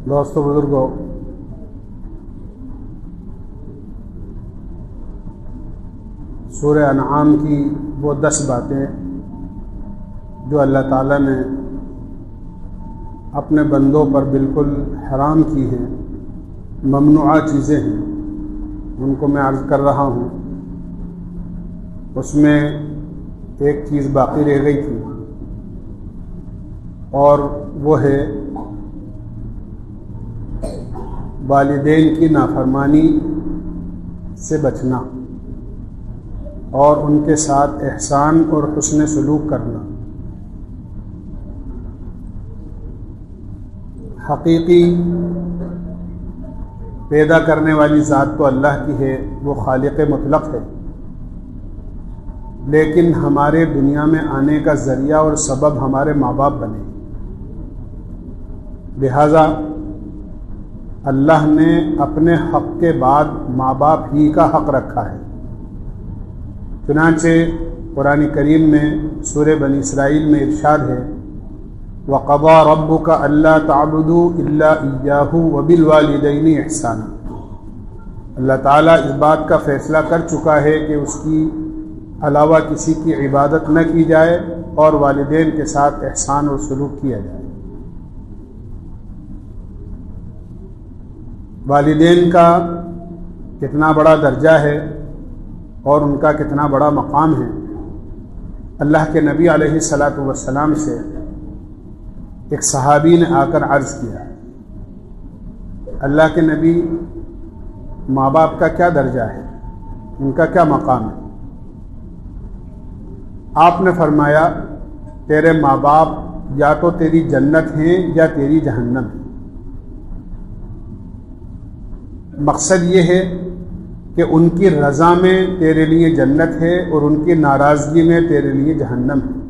دوستو بزرگوں، سورہ انعام کی وہ 10 باتیں جو اللہ تعالیٰ نے اپنے بندوں پر بالکل حرام کی ہیں، ممنوعہ چیزیں ہیں، ان کو میں عرض کر رہا ہوں۔ اس میں ایک چیز باقی رہ گئی تھی، اور وہ ہے والدین کی نافرمانی سے بچنا اور ان کے ساتھ احسان اور حسن سلوک کرنا۔ حقیقی پیدا کرنے والی ذات تو اللہ کی ہے، وہ خالق مطلق ہے، لیکن ہمارے دنیا میں آنے کا ذریعہ اور سبب ہمارے ماں باپ بنے، لہذا اللہ نے اپنے حق کے بعد ماں باپ ہی کا حق رکھا ہے۔ چنانچہ قرآن کریم میں سورہ بنی اسرائیل میں ارشاد ہے، وَقَضَىٰ رَبُّكَ أَلَّا تَعْبُدُوا إِلَّا إِيَّاهُ وَبِالْوَالِدَيْنِ إِحْسَانًا۔ اللہ تعالیٰ اس بات کا فیصلہ کر چکا ہے کہ اس کی علاوہ کسی کی عبادت نہ کی جائے اور والدین کے ساتھ احسان اور سلوک کیا جائے۔ والدین کا کتنا بڑا درجہ ہے اور ان کا کتنا بڑا مقام ہے۔ اللہ کے نبی علیہ الصلاۃ والسلام سے ایک صحابی نے آ کر عرض کیا، اللہ کے نبی، ماں باپ کا کیا درجہ ہے، ان کا کیا مقام ہے؟ آپ نے فرمایا، تیرے ماں باپ یا تو تیری جنت ہیں یا تیری جہنم ہے۔ مقصد یہ ہے کہ ان کی رضا میں تیرے لیے جنت ہے اور ان کی ناراضگی میں تیرے لیے جہنم ہے۔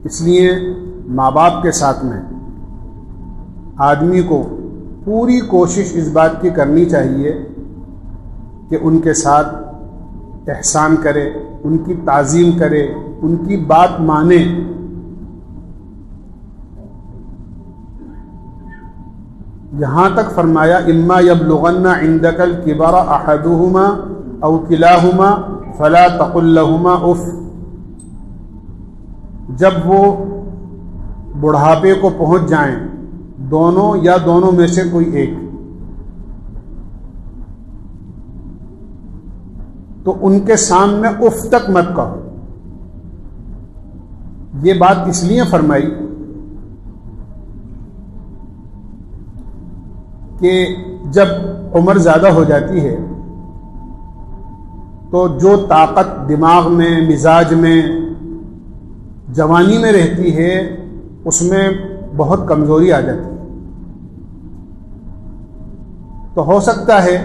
اس لیے ماں باپ کے ساتھ میں آدمی کو پوری کوشش اس بات کی کرنی چاہیے کہ ان کے ساتھ احسان کرے، ان کی تعظیم کرے، ان کی بات مانے۔ یہاں تک فرمایا، اما یبلغن عندک الکبر احدہما او کلاہما فلا تقل لہما اف۔ جب وہ بڑھاپے کو پہنچ جائیں، دونوں یا دونوں میں سے کوئی ایک، تو ان کے سامنے اف تک مت کہو۔ یہ بات اس لیے فرمائی کہ جب عمر زیادہ ہو جاتی ہے تو جو طاقت دماغ میں، مزاج میں، جوانی میں رہتی ہے، اس میں بہت کمزوری آ جاتی ہے۔ تو ہو سکتا ہے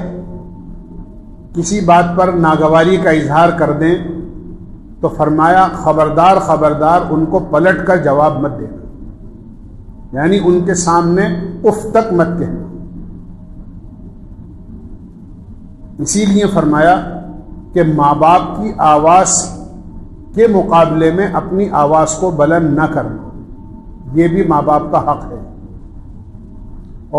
کسی بات پر ناگواری کا اظہار کر دیں، تو فرمایا خبردار خبردار ان کو پلٹ کر جواب مت دینا، یعنی ان کے سامنے اف تک مت کہنا۔ اسی لیے فرمایا کہ ماں باپ کی آواز کے مقابلے میں اپنی آواز کو بلند نہ کرنا، یہ بھی ماں باپ کا حق ہے،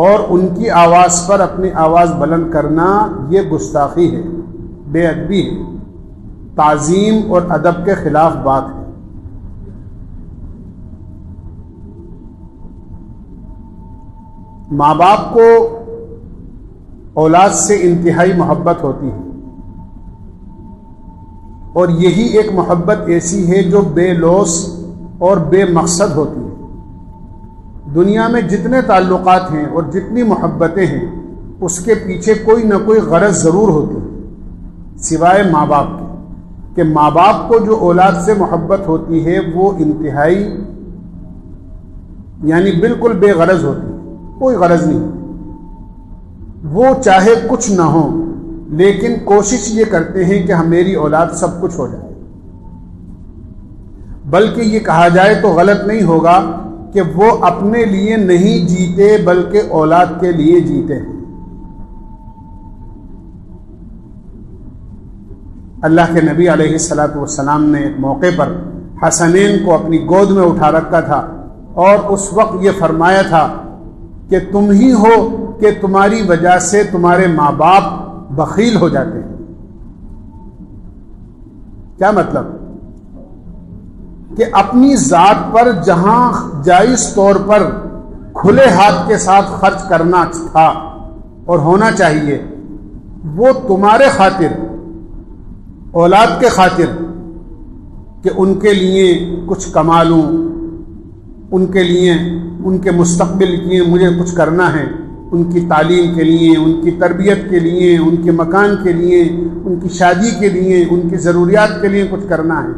اور ان کی آواز پر اپنی آواز بلند کرنا یہ گستاخی ہے، بے ادبی ہے، تعظیم اور ادب کے خلاف بات ہے۔ ماں باپ کو اولاد سے انتہائی محبت ہوتی ہے، اور یہی ایک محبت ایسی ہے جو بے لوث اور بے مقصد ہوتی ہے۔ دنیا میں جتنے تعلقات ہیں اور جتنی محبتیں ہیں، اس کے پیچھے کوئی نہ کوئی غرض ضرور ہوتی ہے، سوائے ماں باپ کے، کہ ماں باپ کو جو اولاد سے محبت ہوتی ہے وہ انتہائی، یعنی بالکل بے غرض ہوتی ہے، کوئی غرض نہیں۔ وہ چاہے کچھ نہ ہو، لیکن کوشش یہ کرتے ہیں کہ میری اولاد سب کچھ ہو جائے۔ بلکہ یہ کہا جائے تو غلط نہیں ہوگا کہ وہ اپنے لیے نہیں جیتے بلکہ اولاد کے لیے جیتے ہیں۔ اللہ کے نبی علیہ الصلاۃ والسلام نے ایک موقع پر حسنین کو اپنی گود میں اٹھا رکھا تھا اور اس وقت یہ فرمایا تھا کہ تم ہی ہو کہ تمہاری وجہ سے تمہارے ماں باپ بخیل ہو جاتے ہیں۔ کیا مطلب؟ کہ اپنی ذات پر جہاں جائز طور پر کھلے ہاتھ کے ساتھ خرچ کرنا تھا اور ہونا چاہیے، وہ تمہارے خاطر، اولاد کے خاطر، کہ ان کے لیے کچھ کما لوں، ان کے لیے، ان کے مستقبل کے لیے مجھے کچھ کرنا ہے، ان کی تعلیم کے لیے، ان کی تربیت کے لیے، ان کے مکان کے لیے، ان کی شادی کے لیے، ان کی ضروریات کے لیے کچھ کرنا ہے،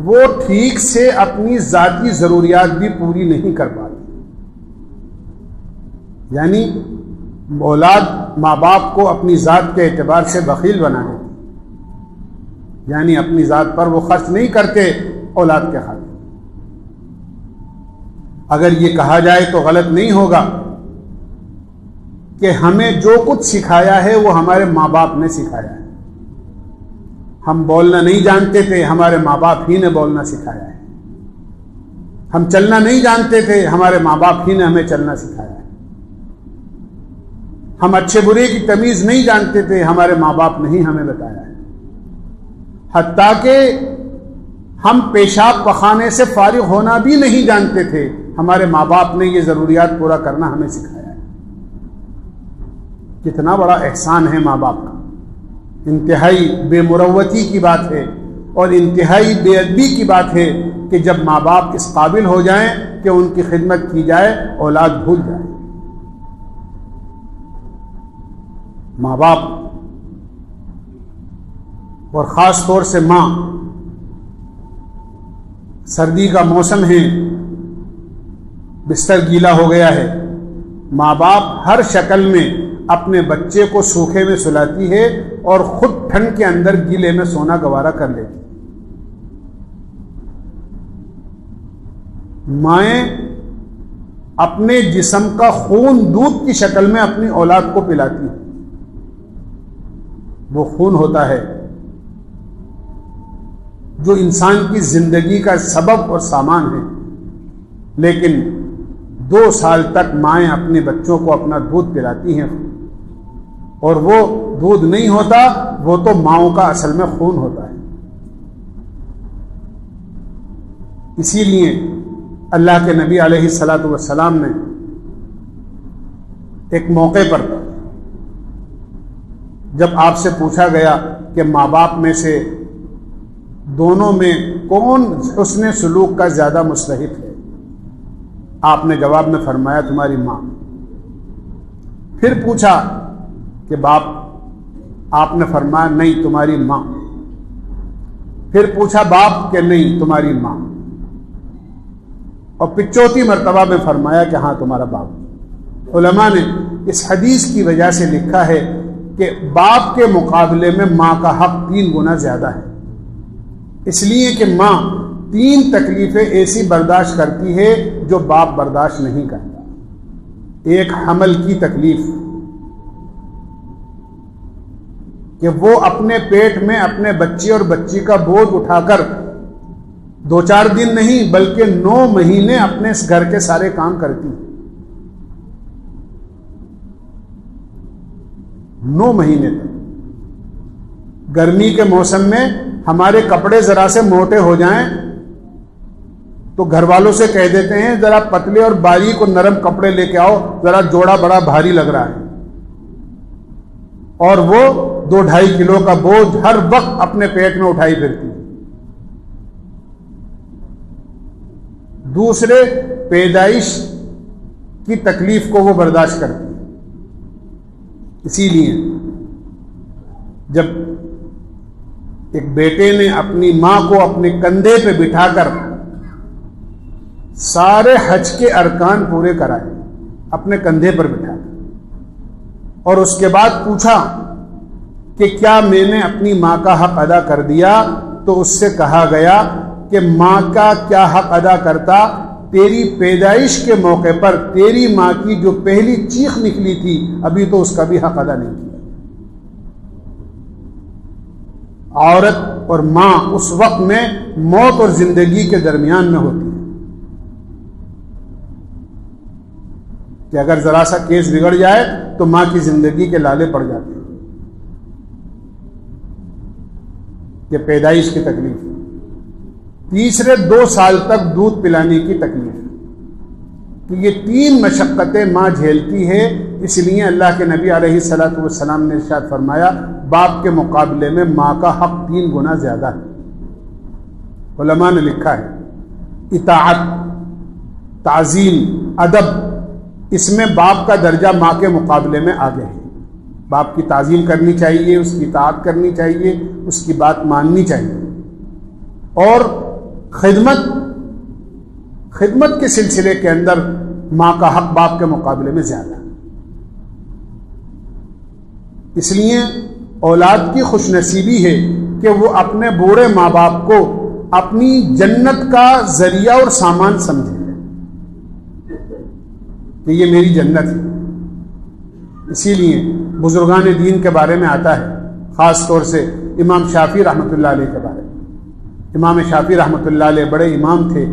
وہ ٹھیک سے اپنی ذاتی ضروریات بھی پوری نہیں کر پاتے۔ یعنی اولاد ماں باپ کو اپنی ذات کے اعتبار سے بخیل بنا دیتی، یعنی اپنی ذات پر وہ خرچ نہیں کرتے اولاد کے خاطر۔ اگر یہ کہا جائے تو غلط نہیں ہوگا کہ ہمیں جو کچھ سکھایا ہے وہ ہمارے ماں باپ نے سکھایا ہے۔ ہم بولنا نہیں جانتے تھے، ہمارے ماں باپ ہی نے بولنا سکھایا ہے۔ ہم چلنا نہیں جانتے تھے، ہمارے ماں باپ ہی نے ہمیں چلنا سکھایا ہے۔ ہم اچھے برے کی تمیز نہیں جانتے تھے، ہمارے ماں باپ نے ہی ہمیں بتایا ہے۔ حتیٰ کہ ہم پیشاب پخانے سے فارغ ہونا بھی نہیں جانتے تھے، ہمارے ماں باپ نے یہ ضروریات پورا کرنا ہمیں سکھایا ہے۔ کتنا بڑا احسان ہے ماں باپ کا۔ انتہائی بے مروتی کی بات ہے اور انتہائی بے ادبی کی بات ہے کہ جب ماں باپ اس قابل ہو جائیں کہ ان کی خدمت کی جائے، اولاد بھول جائے۔ ماں باپ اور خاص طور سے ماں، سردی کا موسم ہے، بستر گیلا ہو گیا ہے، ماں باپ ہر شکل میں اپنے بچے کو سوکھے میں سلاتی ہے اور خود ٹھنڈ کے اندر گیلے میں سونا گوارا کر لیتی۔ مائیں اپنے جسم کا خون دودھ کی شکل میں اپنی اولاد کو پلاتی ہیں۔ وہ خون ہوتا ہے جو انسان کی زندگی کا سبب اور سامان ہے، لیکن 2 سال تک مائیں اپنے بچوں کو اپنا دودھ پلاتی ہیں، اور وہ دودھ نہیں ہوتا، وہ تو ماؤں کا اصل میں خون ہوتا ہے۔ اسی لیے اللہ کے نبی علیہ الصلاۃ والسلام نے ایک موقع پر جب آپ سے پوچھا گیا کہ ماں باپ میں سے دونوں میں کون حسن سلوک کا زیادہ مستحق ہے، آپ نے جواب میں فرمایا تمہاری ماں۔ پھر پوچھا کہ باپ، آپ نے فرمایا نہیں تمہاری ماں۔ پھر پوچھا باپ کہ نہیں تمہاری ماں، اور پھر چوتھی مرتبہ میں فرمایا کہ ہاں تمہارا باپ۔ علماء نے اس حدیث کی وجہ سے لکھا ہے کہ باپ کے مقابلے میں ماں کا حق 3 گنا زیادہ ہے، اس لیے کہ ماں 3 تکلیفیں ایسی برداشت کرتی ہے جو باپ برداشت نہیں کرتا۔ ایک حمل کی تکلیف کہ وہ اپنے پیٹ میں اپنے بچے اور بچی کا بوجھ اٹھا کر 2-4 دن نہیں بلکہ 9 مہینے اپنے اس گھر کے سارے کام کرتی ہے۔ 9 مہینے تک۔ گرمی کے موسم میں ہمارے کپڑے ذرا سے موٹے ہو جائیں تو گھر والوں سے کہہ دیتے ہیں ذرا پتلے اور باریک اور نرم کپڑے لے کے آؤ، ذرا جوڑا بڑا بھاری لگ رہا ہے، اور وہ 2-2.5 کلو کا بوجھ ہر وقت اپنے پیٹ میں اٹھائی پھرتی۔ دوسرے، پیدائش کی تکلیف کو وہ برداشت کرتی۔ اسی لیے جب ایک بیٹے نے اپنی ماں کو اپنے کندھے پہ بٹھا کر سارے حج کے ارکان پورے کرائے، اپنے کندھے پر بٹھا کر، اور اس کے بعد پوچھا کہ کیا میں نے اپنی ماں کا حق ادا کر دیا، تو اس سے کہا گیا کہ ماں کا کیا حق ادا کرتا، تیری پیدائش کے موقع پر تیری ماں کی جو پہلی چیخ نکلی تھی ابھی تو اس کا بھی حق ادا نہیں کیا۔ عورت اور ماں اس وقت میں موت اور زندگی کے درمیان میں ہوتی ہے کہ اگر ذرا سا کیس بگڑ جائے تو ماں کی زندگی کے لالے پڑ جاتے ہیں. یہ پیدائش کی تکلیف ہے. تیسرے 2 سال تک دودھ پلانے کی تکلیف ہے. کہ یہ 3 مشقتیں ماں جھیلتی ہے. اس لیے اللہ کے نبی علیہ الصلوۃ والسلام نے ارشاد فرمایا باپ کے مقابلے میں ماں کا حق 3 گنا زیادہ ہے. علماء نے لکھا ہے اطاعت، تعظیم، ادب، اس میں باپ کا درجہ ماں کے مقابلے میں آگے ہے. باپ کی تعظیم کرنی چاہیے، اس کی اطاعت کرنی چاہیے، اس کی بات ماننی چاہیے. اور خدمت کے سلسلے کے اندر ماں کا حق باپ کے مقابلے میں زیادہ ہے. اس لیے اولاد کی خوش نصیبی ہے کہ وہ اپنے بوڑھے ماں باپ کو اپنی جنت کا ذریعہ اور سامان سمجھے کہ یہ میری جنت ہے. اسی لیے بزرگان دین کے بارے میں آتا ہے، خاص طور سے امام شافعی رحمۃ اللہ علیہ کے بارے میں. امام شافعی رحمۃ اللہ علیہ بڑے امام تھے،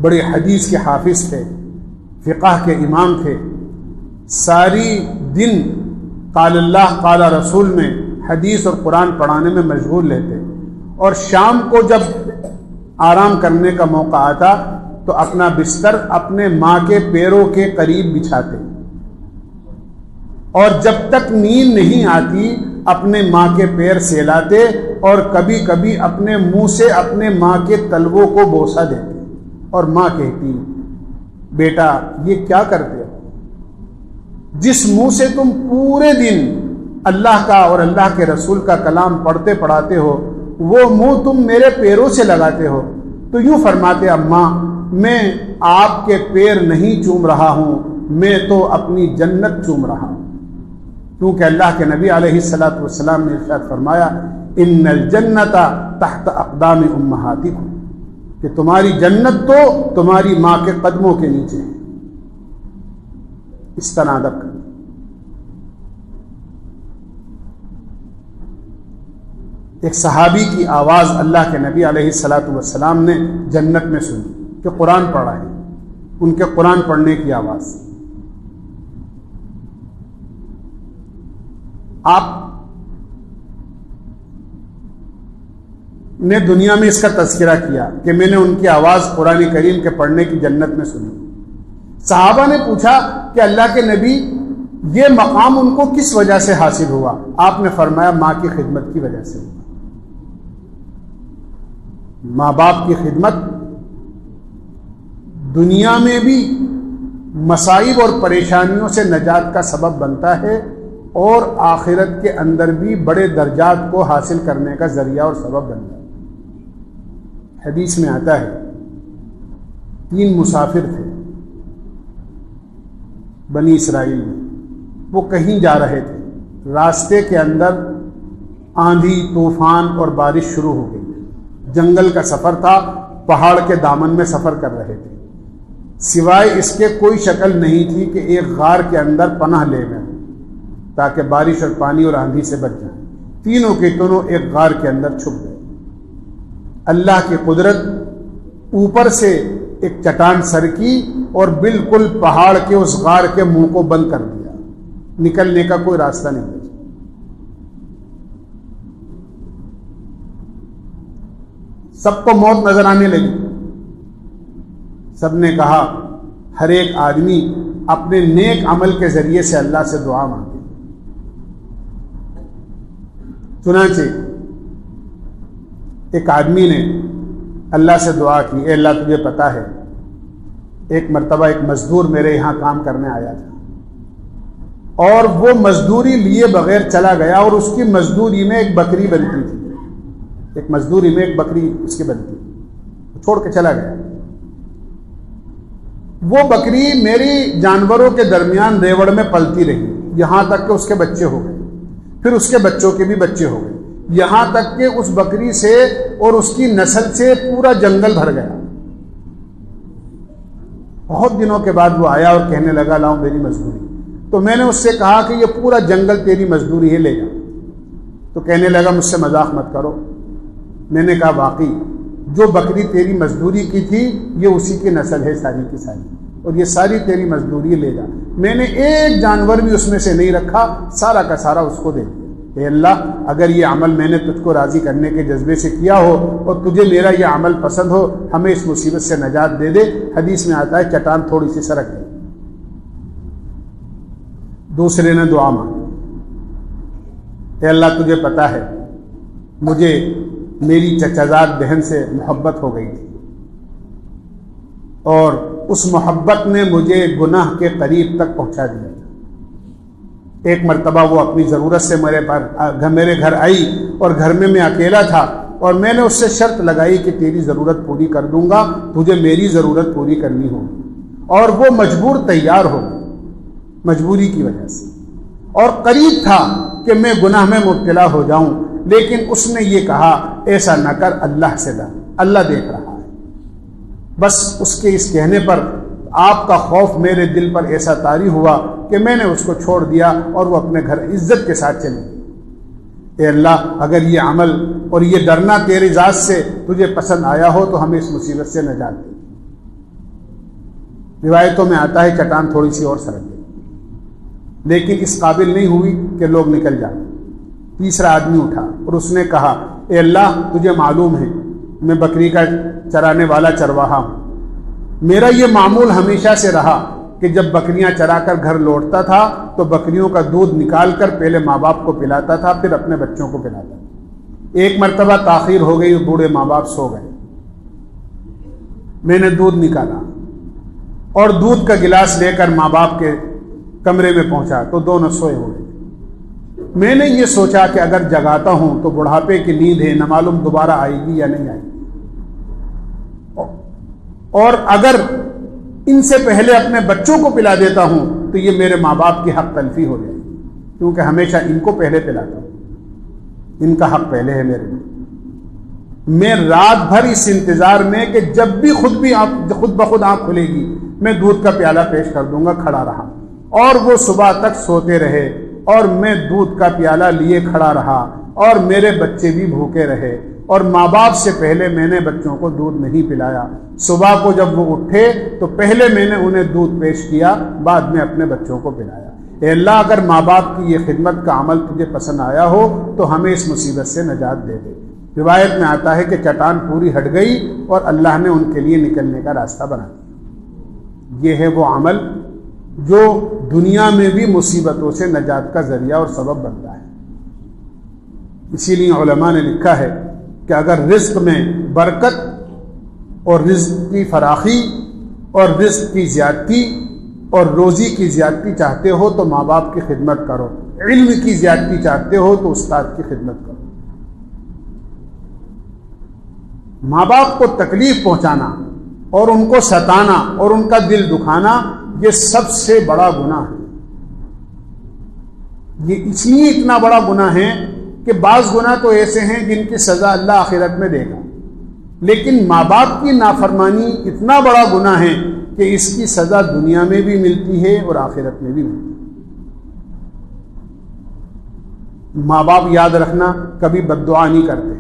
بڑے حدیث کے حافظ تھے، فقہ کے امام تھے. ساری دن قال اللہ قال رسول میں حدیث اور قرآن پڑھانے میں مشغول رہتے، اور شام کو جب آرام کرنے کا موقع آتا تو اپنا بستر اپنے ماں کے پیروں کے قریب بچھاتے، اور جب تک نیند نہیں آتی اپنے ماں کے پیر سہلاتے، اور کبھی کبھی اپنے منہ سے اپنے ماں کے تلووں کو بوسہ دیتے. اور ماں کہتی بیٹا یہ کیا کرتے ہو؟ جس منہ سے تم پورے دن اللہ کا اور اللہ کے رسول کا کلام پڑھتے پڑھاتے ہو وہ منہ تم میرے پیروں سے لگاتے ہو. تو یوں فرماتے اماں میں آپ کے پیر نہیں چوم رہا ہوں، میں تو اپنی جنت چوم رہا ہوں. کیونکہ اللہ کے نبی علیہ الصلوۃ والسلام نے ارشاد فرمایا ان الجنت تحت اقدام امہاتکم، کہ تمہاری جنت تو تمہاری ماں کے قدموں کے نیچے ہے. اس طرح ادب کریں. ایک صحابی کی آواز اللہ کے نبی علیہ الصلوۃ والسلام نے جنت میں سنی کہ قرآن پڑھ رہے ہیں، ان کے قرآن پڑھنے کی آواز. آپ نے دنیا میں اس کا تذکرہ کیا کہ میں نے ان کی آواز قرآن کریم کے پڑھنے کی جنت میں سنی. صحابہ نے پوچھا کہ اللہ کے نبی یہ مقام ان کو کس وجہ سے حاصل ہوا؟ آپ نے فرمایا ماں کی خدمت کی وجہ سے. ماں باپ کی خدمت دنیا میں بھی مصائب اور پریشانیوں سے نجات کا سبب بنتا ہے، اور آخرت کے اندر بھی بڑے درجات کو حاصل کرنے کا ذریعہ اور سبب بنتا ہے. حدیث میں آتا ہے 3 مسافر تھے بنی اسرائیل میں. وہ کہیں جا رہے تھے، راستے کے اندر آندھی طوفان اور بارش شروع ہو گئی. جنگل کا سفر تھا، پہاڑ کے دامن میں سفر کر رہے تھے. سوائے اس کے کوئی شکل نہیں تھی کہ ایک غار کے اندر پناہ لے گئے تاکہ بارش اور پانی اور آندھی سے بچ جائیں. تینوں کے تینوں ایک غار کے اندر چھپ گئے. اللہ کی قدرت اوپر سے ایک چٹان سرکی اور بالکل پہاڑ کے اس غار کے منہ کو بند کر دیا. نکلنے کا کوئی راستہ نہیں بچا. سب کو موت نظر آنے لگی. سب نے کہا ہر ایک آدمی اپنے نیک عمل کے ذریعے سے اللہ سے دعا مانگے. چنانچہ ایک آدمی نے اللہ سے دعا کی اے اللہ تجھے پتا ہے ایک مرتبہ ایک مزدور میرے یہاں کام کرنے آیا تھا اور وہ مزدوری لیے بغیر چلا گیا اور اس کی مزدوری میں ایک بکری بنتی تھی. ایک مزدوری میں ایک بکری اس کی بنتی تھی، چھوڑ کے چلا گیا. وہ بکری میری جانوروں کے درمیان ریوڑ میں پلتی رہی یہاں تک کہ اس کے بچے ہو گئے، پھر اس کے بچوں کے بھی بچے ہو گئے، یہاں تک کہ اس بکری سے اور اس کی نسل سے پورا جنگل بھر گیا. بہت دنوں کے بعد وہ آیا اور کہنے لگا لاؤ میری مزدوری. تو میں نے اس سے کہا کہ یہ پورا جنگل تیری مزدوری ہے، لے جا. تو کہنے لگا مجھ سے مذاق مت کرو. میں نے کہا واقعی جو بکری تیری مزدوری کی تھی یہ اسی کی نسل ہے ساری کی ساری, اور یہ ساری تیری مزدوری لے جا. میں نے ایک جانور بھی اس میں سے نہیں رکھا, سارا کا سارا اس کو دے دیا. اے اللہ, اگر یہ عمل میں نے تجھ کو راضی کرنے کے جذبے سے کیا ہو اور تجھے میرا یہ عمل پسند ہو, ہمیں اس مصیبت سے نجات دے دے. حدیث میں آتا ہے چٹان تھوڑی سی سرک گئی. دوسرے نے دعا مانگی, اے اللہ تجھے پتا ہے مجھے میری چچازاد بہن سے محبت ہو گئی تھی, اور اس محبت نے مجھے گناہ کے قریب تک پہنچا دیا. ایک مرتبہ وہ اپنی ضرورت سے میرے گھر آئی اور گھر میں اکیلا تھا, اور میں نے اس سے شرط لگائی کہ تیری ضرورت پوری کر دوں گا, تجھے میری ضرورت پوری کرنی ہوگی. اور وہ مجبور تیار ہو مجبوری کی وجہ سے, اور قریب تھا کہ میں گناہ میں مبتلا ہو جاؤں, لیکن اس نے یہ کہا ایسا نہ کر, اللہ سے ڈر, اللہ دیکھ رہا ہے. بس اس کے اس کہنے پر آپ کا خوف میرے دل پر ایسا طاری ہوا کہ میں نے اس کو چھوڑ دیا اور وہ اپنے گھر عزت کے ساتھ چلی گئی. اے اللہ, اگر یہ عمل اور یہ ڈرنا تیری ذات سے تجھے پسند آیا ہو تو ہمیں اس مصیبت سے نجات دے. روایتوں میں آتا ہے چٹان تھوڑی سی اور سرک گئی, لیکن اس قابل نہیں ہوئی کہ لوگ نکل جائیں. تیسرا آدمی اٹھا اور اس نے کہا اے اللہ, تجھے معلوم ہے میں بکری کا چرانے والا چرواہا ہوں. میرا یہ معمول ہمیشہ سے رہا کہ جب بکریاں چرا کر گھر لوٹتا تھا تو بکریوں کا دودھ نکال کر پہلے ماں باپ کو پلاتا تھا, پھر اپنے بچوں کو پلاتا تھا. ایک مرتبہ تاخیر ہو گئی, بوڑھے ماں باپ سو گئے. میں نے دودھ نکالا اور دودھ کا گلاس لے کر ماں باپ کے کمرے میں پہنچا تو دونوں سوئے ہوئے. میں نے یہ سوچا کہ اگر جگاتا ہوں تو بڑھاپے کی نیند ہے, نہ معلوم دوبارہ آئے گی یا نہیں آئے گی, اور اگر ان سے پہلے اپنے بچوں کو پلا دیتا ہوں تو یہ میرے ماں باپ کی حق تلفی ہو جائے گی, کیونکہ ہمیشہ ان کو پہلے پلاتا ہوں, ان کا حق پہلے ہے میرے لیے. میں رات بھر اس انتظار میں کہ جب بھی خود بخود آنکھ کھلے گی میں دودھ کا پیالہ پیش کر دوں گا کھڑا رہا, اور وہ صبح تک سوتے رہے اور میں دودھ کا پیالہ لیے کھڑا رہا, اور میرے بچے بھی بھوکے رہے, اور ماں باپ سے پہلے میں نے بچوں کو دودھ نہیں پلایا. صبح کو جب وہ اٹھے تو پہلے میں نے انہیں دودھ پیش کیا, بعد میں اپنے بچوں کو پلایا. اے اللہ, اگر ماں باپ کی یہ خدمت کا عمل تجھے پسند آیا ہو تو ہمیں اس مصیبت سے نجات دے دے. روایت میں آتا ہے کہ چٹان پوری ہٹ گئی اور اللہ نے ان کے لیے نکلنے کا راستہ بنا دیا. یہ ہے وہ عمل جو دنیا میں بھی مصیبتوں سے نجات کا ذریعہ اور سبب بنتا ہے. اسی لیے علماء نے لکھا ہے کہ اگر رزق میں برکت اور رزق کی فراخی اور رزق کی زیادتی اور روزی کی زیادتی چاہتے ہو تو ماں باپ کی خدمت کرو, علم کی زیادتی چاہتے ہو تو استاد کی خدمت کرو. ماں باپ کو تکلیف پہنچانا اور ان کو ستانا اور ان کا دل دکھانا یہ سب سے بڑا گناہ ہے. یہ اس لیے اتنا بڑا گناہ ہے کہ بعض گناہ تو ایسے ہیں جن کی سزا اللہ آخرت میں دے گا, لیکن ماں باپ کی نافرمانی اتنا بڑا گناہ ہے کہ اس کی سزا دنیا میں بھی ملتی ہے اور آخرت میں بھی ملتی ہے. ماں باپ یاد رکھنا کبھی بد دعا نہیں کرتے,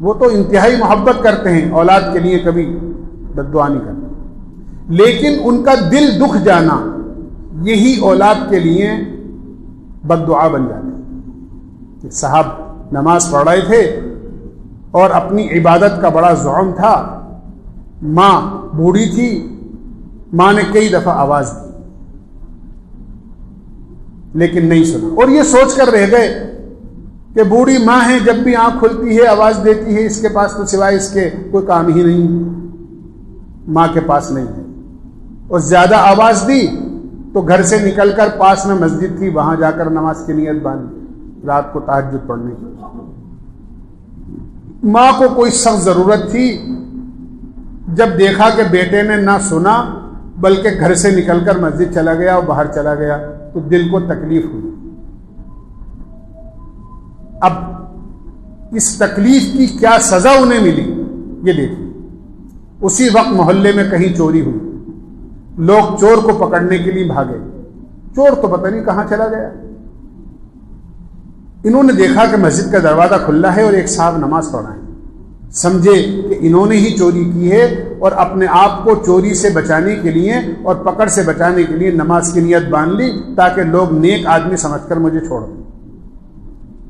وہ تو انتہائی محبت کرتے ہیں, اولاد کے لیے کبھی بد دعا نہیں کرتے, لیکن ان کا دل دکھ جانا یہی اولاد کے لیے بد دعا بن جاتی ہے. صاحب نماز پڑھ رہے تھے اور اپنی عبادت کا بڑا زعم تھا, ماں بوڑھی تھی, ماں نے کئی دفعہ آواز دی لیکن نہیں سنا, اور یہ سوچ کر رہ گئے کہ بوڑھی ماں ہے, جب بھی آنکھ کھلتی ہے آواز دیتی ہے, اس کے پاس تو سوائے اس کے کوئی کام ہی نہیں, ماں کے پاس نہیں ہے. اور زیادہ آواز دی تو گھر سے نکل کر پاس میں مسجد تھی وہاں جا کر نماز کی نیت باندھی رات کو تہجد پڑھنے کی. ماں کو کوئی سخت ضرورت تھی, جب دیکھا کہ بیٹے نے نہ سنا بلکہ گھر سے نکل کر مسجد چلا گیا اور باہر چلا گیا تو دل کو تکلیف ہوئی. اب اس تکلیف کی کیا سزا انہیں ملی یہ دیکھیں. اسی وقت محلے میں کہیں چوری ہوئی, لوگ چور کو پکڑنے کے لیے بھاگے, چور تو پتہ نہیں کہاں چلا گیا. انہوں نے دیکھا کہ مسجد کا دروازہ کھلا ہے اور ایک صاحب نماز پڑھ رہے ہیں، سمجھے کہ انہوں نے ہی چوری کی ہے اور اپنے آپ کو چوری سے بچانے کے لیے اور پکڑ سے بچانے کے لیے نماز کی نیت باندھ لی تاکہ لوگ نیک آدمی سمجھ کر مجھے چھوڑ دیں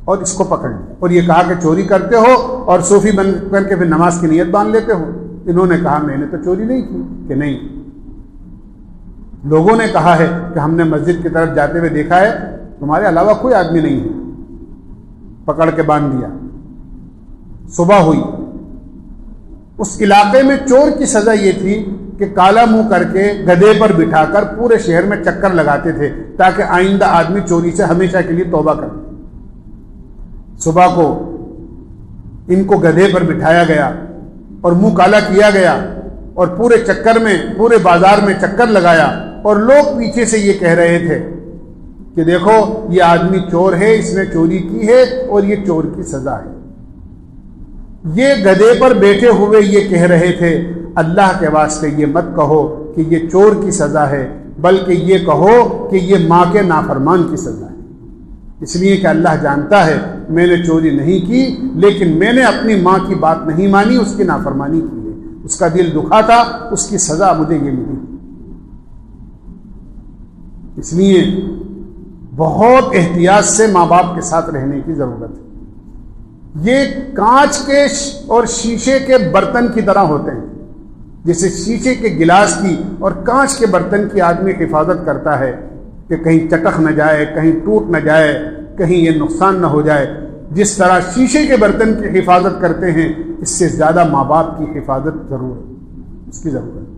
اور اس کو پکڑ لیں، اور یہ کہا کہ چوری کرتے ہو اور صوفی بن کر کے پھر نماز کی نیت باندھ لیتے ہو۔ انہوں نے کہا میں نے تو چوری نہیں کی، کہ نہیں، لوگوں نے کہا ہے کہ ہم نے مسجد کی طرف جاتے ہوئے دیکھا ہے، تمہارے علاوہ کوئی آدمی نہیں ہے، پکڑ کے باندھ دیا۔ صبح ہوئی، اس علاقے میں چور کی سزا یہ تھی کہ کالا منہ کر کے گدھے پر بٹھا کر پورے شہر میں چکر لگاتے تھے تاکہ آئندہ آدمی چوری سے ہمیشہ کے لیے توبہ کر دے۔ صبح کو ان کو گدھے پر بٹھایا گیا اور منہ کالا کیا گیا اور پورے چکر میں، پورے بازار میں چکر لگایا، اور لوگ پیچھے سے یہ کہہ رہے تھے کہ دیکھو یہ آدمی چور ہے، اس نے چوری کی ہے اور یہ چور کی سزا ہے۔ یہ گدھے پر بیٹھے ہوئے یہ کہہ رہے تھے اللہ کے واسطے یہ مت کہو کہ یہ چور کی سزا ہے، بلکہ یہ کہو کہ یہ ماں کے نافرمان کی سزا ہے، اس لیے کہ اللہ جانتا ہے میں نے چوری نہیں کی، لیکن میں نے اپنی ماں کی بات نہیں مانی، اس کی نافرمانی کی ہے، اس کا دل دکھا تھا، اس کی سزا مجھے یہ ملی۔ اس لیے بہت احتیاط سے ماں باپ کے ساتھ رہنے کی ضرورت ہے۔ یہ کانچ کے اور شیشے کے برتن کی طرح ہوتے ہیں، جیسے شیشے کے گلاس کی اور کانچ کے برتن کی آدمی حفاظت کرتا ہے کہ کہیں چٹک نہ جائے، کہیں ٹوٹ نہ جائے، کہیں یہ نقصان نہ ہو جائے۔ جس طرح شیشے کے برتن کی حفاظت کرتے ہیں، اس سے زیادہ ماں باپ کی حفاظت ضرور ہے، اس کی ضرورت ہے۔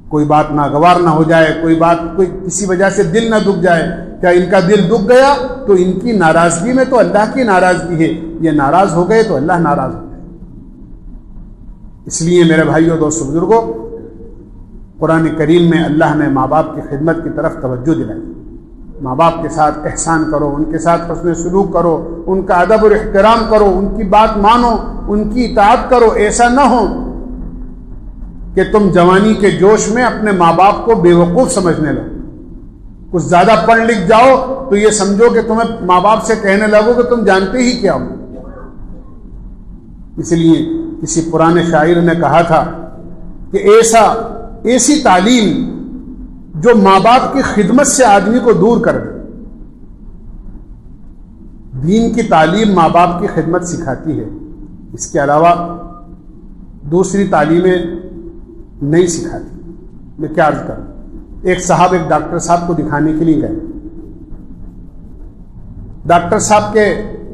کوئی بات ناگوار نہ ہو جائے، کوئی بات کوئی کسی وجہ سے دل نہ دکھ جائے۔ کیا ان کا دل دکھ گیا تو ان کی ناراضگی میں تو اللہ کی ناراضگی ہے، یہ ناراض ہو گئے تو اللہ ناراض ہو گئے۔ اس لیے میرے بھائیوں، دوستو، بزرگوں، قرآن کریم میں اللہ نے ماں باپ کی خدمت کی طرف توجہ دلائی۔ ماں باپ کے ساتھ احسان کرو، ان کے ساتھ حسن سلوک کرو، ان کا ادب اور احترام کرو، ان کی بات مانو، ان کی اطاعت کرو۔ ایسا نہ ہو کہ تم جوانی کے جوش میں اپنے ماں باپ کو بے وقوف سمجھنے لگو، کچھ زیادہ پڑھ لکھ جاؤ تو یہ سمجھو کہ تمہیں ماں باپ سے کہنے لگو کہ تم جانتے ہی کیا ہو۔ اس لیے کسی پرانے شاعر نے کہا تھا کہ ایسی تعلیم جو ماں باپ کی خدمت سے آدمی کو دور کر دے۔ دین کی تعلیم ماں باپ کی خدمت سکھاتی ہے، اس کے علاوہ دوسری تعلیمیں نہیں سکھاتی۔ میں کیا عرض کروں، ایک صاحب ایک ڈاکٹر صاحب کو دکھانے کے لیے گئے۔ ڈاکٹر صاحب کے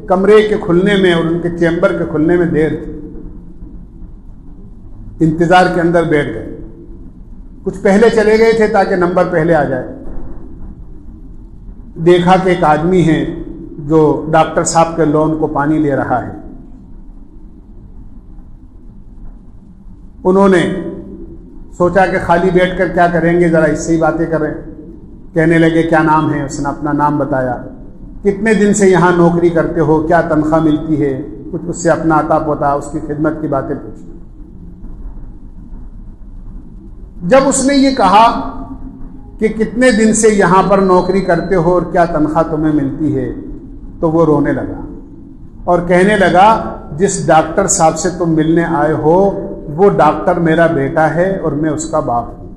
کمرے کے کھلنے میں اور ان کے چیمبر کے کھلنے میں دیر تھی، انتظار کے اندر بیٹھ گئے۔ کچھ پہلے چلے گئے تھے تاکہ نمبر پہلے آ جائے۔ دیکھا کہ ایک آدمی ہے جو ڈاکٹر صاحب کے لون کو پانی دے رہا ہے۔ انہوں نے سوچا کہ خالی بیٹھ کر کیا کریں گے، ذرا اس سے ہی باتیں کریں۔ کہنے لگے کیا نام ہے؟ اس نے اپنا نام بتایا۔ کتنے دن سے یہاں نوکری کرتے ہو، کیا تنخواہ ملتی ہے، کچھ اس سے اپنا عطا پوتا، اس کی خدمت کی باتیں پوچھی۔ جب اس نے یہ کہا کہ کتنے دن سے یہاں پر نوکری کرتے ہو اور کیا تنخواہ تمہیں ملتی ہے، تو وہ رونے لگا اور کہنے لگا جس ڈاکٹر صاحب سے تم ملنے آئے ہو وہ ڈاکٹر میرا بیٹا ہے اور میں اس کا باپ ہوں،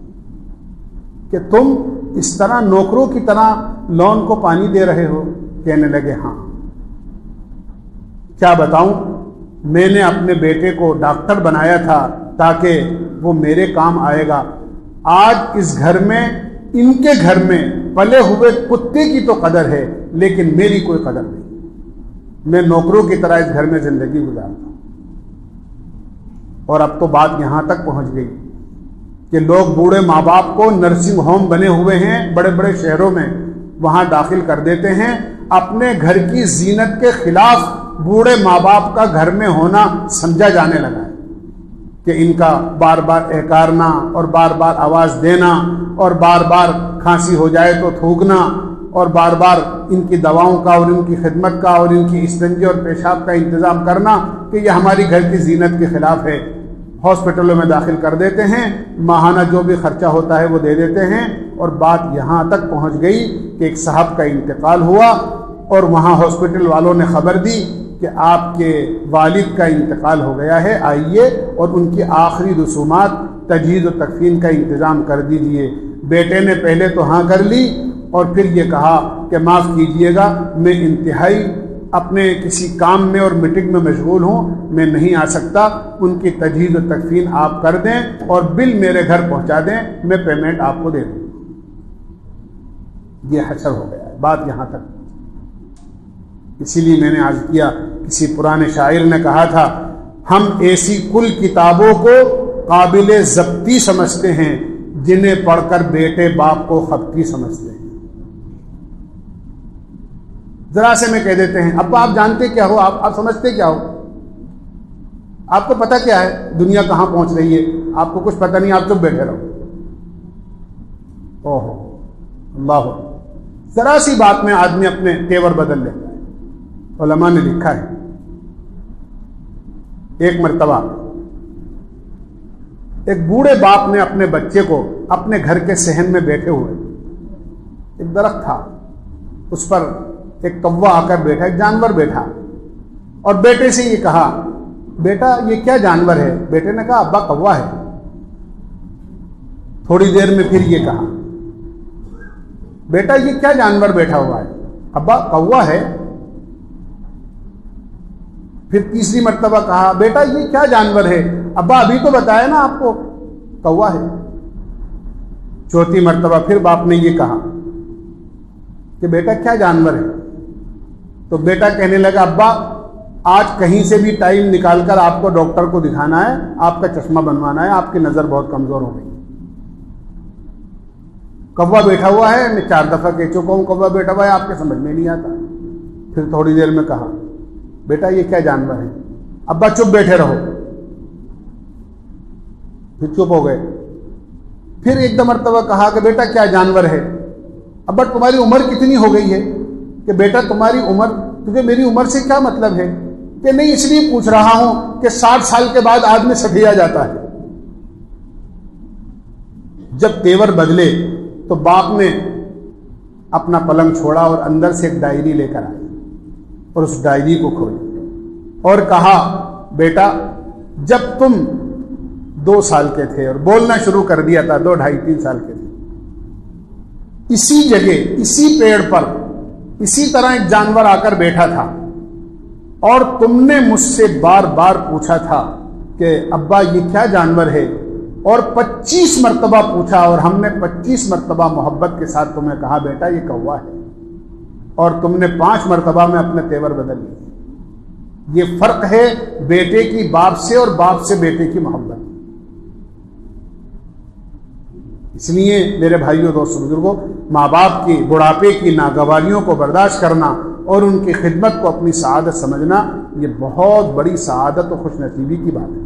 کہ تم اس طرح نوکروں کی طرح لون کو پانی دے رہے ہو؟ کہنے لگے ہاں۔ کیا بتاؤں، میں نے اپنے بیٹے کو ڈاکٹر بنایا تھا تاکہ وہ میرے کام آئے گا۔ آج اس گھر میں، ان کے گھر میں پلے ہوئے کتے کی تو قدر ہے لیکن میری کوئی قدر نہیں۔ میں نوکروں کی طرح اس گھر میں زندگی گزارتا ہوں۔ اور اب تو بات یہاں تک پہنچ گئی کہ لوگ بوڑھے ماں باپ کو نرسنگ ہوم بنے ہوئے ہیں بڑے بڑے شہروں میں، وہاں داخل کر دیتے ہیں۔ اپنے گھر کی زینت کے خلاف بوڑھے ماں باپ کا گھر میں ہونا سمجھا جانے لگا ہے کہ ان کا بار بار احکارنا اور بار بار آواز دینا اور بار بار کھانسی ہو جائے تو تھوکنا اور بار بار ان کی دواؤں کا اور ان کی خدمت کا اور ان کی استنجے اور پیشاب کا انتظام کرنا کہ یہ ہماری گھر کی زینت کے خلاف ہے۔ ہاسپٹلوں میں داخل کر دیتے ہیں، ماہانہ جو بھی خرچہ ہوتا ہے وہ دے دیتے ہیں، اور بات یہاں تک پہنچ گئی کہ ایک صاحب کا انتقال ہوا اور وہاں ہاسپٹل والوں نے خبر دی کہ آپ کے والد کا انتقال ہو گیا ہے، آئیے اور ان کی آخری رسومات تجہیز و تکفین کا انتظام کر دیجئے۔ بیٹے نے پہلے تو ہاں کر لی اور پھر یہ کہا کہ معاف کیجئے گا، میں انتہائی اپنے کسی کام میں اور میٹنگ میں مشغول ہوں، میں نہیں آ سکتا، ان کی تجہیز و تکفین آپ کر دیں اور بل میرے گھر پہنچا دیں، میں پیمنٹ آپ کو دے دوں۔ یہ حشر ہو گیا ہے، بات یہاں تک۔ اسی لیے میں نے عرض کیا، کسی پرانے شاعر نے کہا تھا، ہم ایسی کل کتابوں کو قابل ضبطی سمجھتے ہیں جنہیں پڑھ کر بیٹے باپ کو خبطی سمجھتے ہیں۔ ذرا سے میں کہہ دیتے ہیں، ابا آپ جانتے کیا ہو، آپ سمجھتے کیا ہو، آپ کو پتہ کیا ہے دنیا کہاں پہنچ رہی ہے، آپ کو کچھ پتہ نہیں، آپ چپ بیٹھے رہو۔ اوہ اللہ، ذرا سی بات میں آدمی اپنے تیور بدل لیتا ہے۔ علماء نے لکھا ہے، ایک مرتبہ ایک بوڑھے باپ نے اپنے بچے کو اپنے گھر کے صحن میں بیٹھے ہوئے، ایک درخت تھا، اس پر ایک کوا آ کر بیٹھا، ایک جانور بیٹھا، اور بیٹے سے یہ کہا، بیٹا یہ کیا جانور ہے؟ بیٹے نے کہا ابا کوا ہے۔ تھوڑی دیر میں پھر یہ کہا، بیٹا یہ کیا جانور بیٹھا ہوا ہے؟ ابا کوا ہے۔ پھر تیسری مرتبہ کہا، بیٹا یہ کیا جانور ہے؟ ابا ابھی تو بتایا نا آپ کو کوا ہے۔ چوتھی مرتبہ پھر باپ نے یہ کہا کہ بیٹا کیا جانور ہے؟ تو بیٹا کہنے لگا، ابا آج کہیں سے بھی ٹائم نکال کر آپ کو ڈاکٹر کو دکھانا ہے، آپ کا چشمہ بنوانا ہے، آپ کی نظر بہت کمزور ہو گئی۔ کوا بیٹھا ہوا ہے، میں 4 دفعہ کہہ چکا ہوں کوا بیٹھا ہوا ہے، آپ کے سمجھ میں نہیں آتا۔ پھر تھوڑی دیر میں کہا، بیٹا یہ کیا جانور ہے؟ ابا چپ بیٹھے رہو۔ پھر چپ ہو گئے۔ پھر ایک دو مرتبہ کہا کہ بیٹا کیا جانور ہے؟ ابا تمہاری عمر کتنی ہو گئی ہے؟ کہ بیٹا تمہاری عمر، تجھے میری عمر سے کیا مطلب ہے؟ کہ نہیں اس لیے پوچھ رہا ہوں کہ 60 سال کے بعد آدمی سٹھیا جاتا ہے۔ جب تیور بدلے تو باپ نے اپنا پلنگ چھوڑا اور اندر سے ایک ڈائری لے کر آئی اور اس ڈائری کو کھولی اور کہا، بیٹا جب تم 2 سال کے تھے اور بولنا شروع کر دیا تھا، 2, 2.5, 3 سال کے تھے، اسی جگہ اسی پیڑ پر اسی طرح ایک جانور آ کر بیٹھا تھا اور تم نے مجھ سے بار بار پوچھا تھا کہ ابا یہ کیا جانور ہے، اور 25 مرتبہ پوچھا اور ہم نے 25 مرتبہ محبت کے ساتھ تمہیں کہا بیٹا یہ کوا ہے، اور تم نے 5 مرتبہ میں اپنے تیور بدل لیے۔ یہ فرق ہے بیٹے کی باپ سے اور باپ سے بیٹے کی محبت۔ اس لیے میرے بھائیوں دوستوں بزرگوں، ماں باپ کی بڑھاپے کی ناگواریوں کو برداشت کرنا اور ان کی خدمت کو اپنی سعادت سمجھنا، یہ بہت بڑی سعادت و خوش نصیبی کی بات ہے۔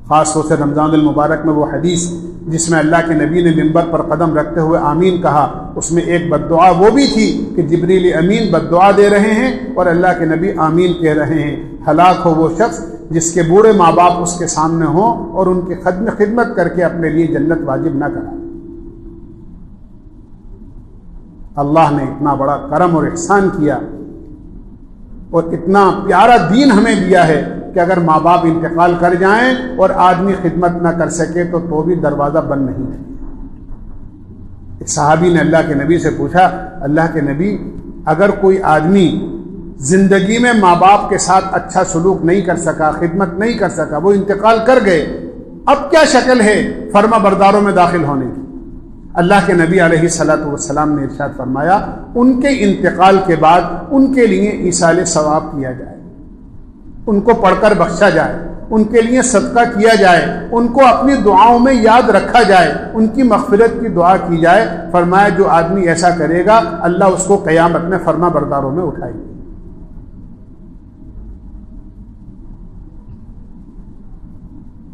خاص طور سے رمضان المبارک میں وہ حدیث جس میں اللہ کے نبی نے منبر پر قدم رکھتے ہوئے آمین کہا، اس میں ایک بد دعا وہ بھی تھی کہ جبریل امین بد دعا دے رہے ہیں اور اللہ کے نبی آمین کہہ رہے ہیں، ہلاک ہو وہ شخص جس کے بوڑھے ماں باپ اس کے سامنے ہوں اور ان کی خدمت کر کے اپنے لیے جنت واجب نہ کرائے۔ اللہ نے اتنا بڑا کرم اور احسان کیا اور اتنا پیارا دین ہمیں دیا ہے کہ اگر ماں باپ انتقال کر جائیں اور آدمی خدمت نہ کر سکے تو بھی دروازہ بند نہیں ہے۔ ایک صحابی نے اللہ کے نبی سے پوچھا، اللہ کے نبی اگر کوئی آدمی زندگی میں ماں باپ کے ساتھ اچھا سلوک نہیں کر سکا، خدمت نہیں کر سکا، وہ انتقال کر گئے، اب کیا شکل ہے فرما برداروں میں داخل ہونے کی؟ اللہ کے نبی علیہ الصلوۃ والسلام نے ارشاد فرمایا، ان کے انتقال کے بعد ان کے لیے ایصال ثواب کیا جائے، ان کو پڑھ کر بخشا جائے، ان کے لیے صدقہ کیا جائے، ان کو اپنی دعاؤں میں یاد رکھا جائے، ان کی مغفرت کی دعا کی جائے۔ فرمایا جو آدمی ایسا کرے گا اللہ اس کو قیامت میں فرما برداروں میں اٹھائے گا۔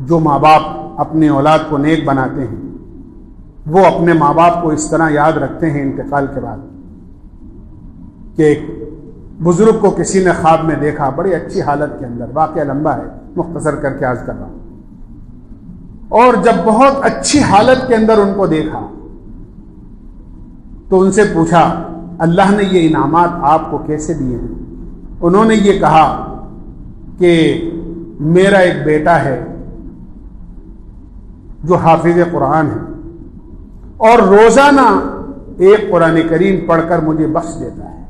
جو ماں باپ اپنی اولاد کو نیک بناتے ہیں وہ اپنے ماں باپ کو اس طرح یاد رکھتے ہیں انتقال کے بعد کہ ایک بزرگ کو کسی نے خواب میں دیکھا بڑی اچھی حالت کے اندر، واقعہ لمبا ہے مختصر کر کے عرض کر رہا ہوں، اور جب بہت اچھی حالت کے اندر ان کو دیکھا تو ان سے پوچھا اللہ نے یہ انعامات آپ کو کیسے دیے ہیں؟ انہوں نے یہ کہا کہ میرا ایک بیٹا ہے جو حافظ قرآن ہے اور روزانہ ایک قرآن کریم پڑھ کر مجھے بخش دیتا ہے،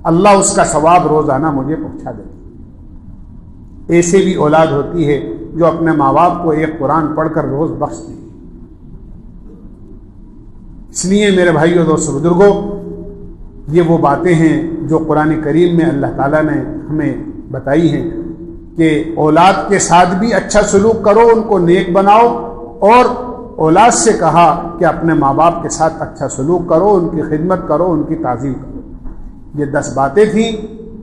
اللہ اس کا ثواب روزانہ مجھے پہنچا دیتا ہے۔ ایسے بھی اولاد ہوتی ہے جو اپنے ماں باپ کو ایک قرآن پڑھ کر روز بخشتی ہے۔ اس لیے میرے بھائیوں دوستو بزرگوں، یہ وہ باتیں ہیں جو قرآن کریم میں اللہ تعالیٰ نے ہمیں بتائی ہیں کہ اولاد کے ساتھ بھی اچھا سلوک کرو، ان کو نیک بناؤ، اور اولاد سے کہا کہ اپنے ماں باپ کے ساتھ اچھا سلوک کرو، ان کی خدمت کرو، ان کی تعظیم کرو۔ یہ 10 باتیں تھیں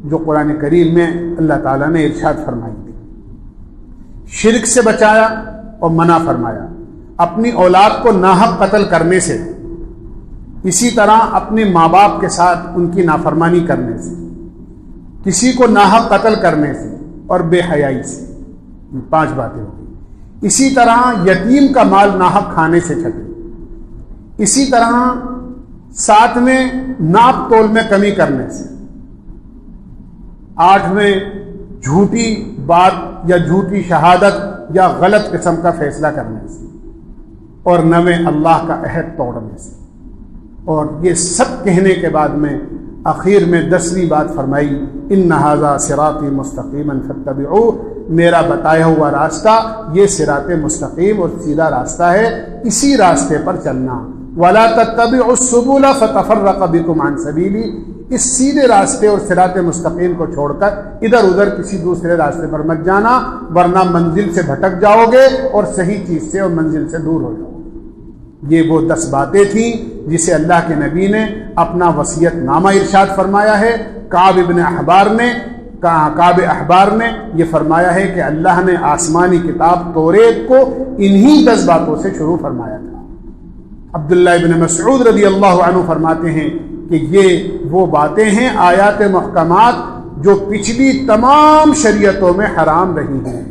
جو قرآن کریم میں اللہ تعالیٰ نے ارشاد فرمائی تھی۔ شرک سے بچایا اور منع فرمایا، اپنی اولاد کو ناحق قتل کرنے سے، اسی طرح اپنے ماں باپ کے ساتھ ان کی نافرمانی کرنے سے، کسی کو ناحق قتل کرنے سے اور بے حیائی سے۔ یہ 5 باتیں ہوگی۔ اسی طرح یتیم کا مال ناحق کھانے سے چھٹے، اسی طرح ساتھ میں ناپ تول میں کمی کرنے سے، 8ویں جھوٹی بات یا جھوٹی شہادت یا غلط قسم کا فیصلہ کرنے سے، اور 9ویں اللہ کا عہد توڑنے سے۔ اور یہ سب کہنے کے بعد میں آخر میں 10ویں بات فرمائی، ان ھذا صراطی مستقیما فاتبعوہ، میرا بتایا ہوا راستہ یہ صراط مستقیم اور سیدھا راستہ ہے، اسی راستے پر چلنا۔ ولا تتبعوا السبل فتفرق بكم عن سبیلی، اس سیدھے راستے اور صراط مستقیم کو چھوڑ کر ادھر ادھر کسی دوسرے راستے پر مت جانا، ورنہ منزل سے بھٹک جاؤ گے اور صحیح چیز سے اور منزل سے دور ہو جاؤ گے۔ یہ وہ 10 باتیں تھیں جسے اللہ کے نبی نے اپنا وصیت نامہ ارشاد فرمایا ہے۔ کعب احبار نے یہ فرمایا ہے کہ اللہ نے آسمانی کتاب توریت کو انہی 10 باتوں سے شروع فرمایا تھا۔ عبداللہ ابن مسعود رضی اللہ عنہ فرماتے ہیں کہ یہ وہ باتیں ہیں، آیات محکمات، جو پچھلی تمام شریعتوں میں حرام رہی ہیں،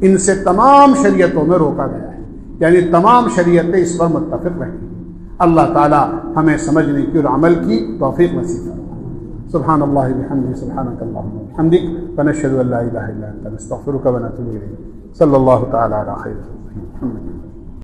ان سے تمام شریعتوں میں روکا گیا ہے، یعنی تمام شریعتیں اس پر متفق رہی ہیں۔ اللہ تعالی ہمیں سمجھنے کی اور عمل کی توفیق نصیب فرمائے۔ سبحان اللہ بحمدہ، سبحانک اللہم وبحمدک، ونشہد ان لا الہ الا انت، نستغفرک ونتوب الیک۔ صلی اللہ تعالی علی خیر خلقہ محمد۔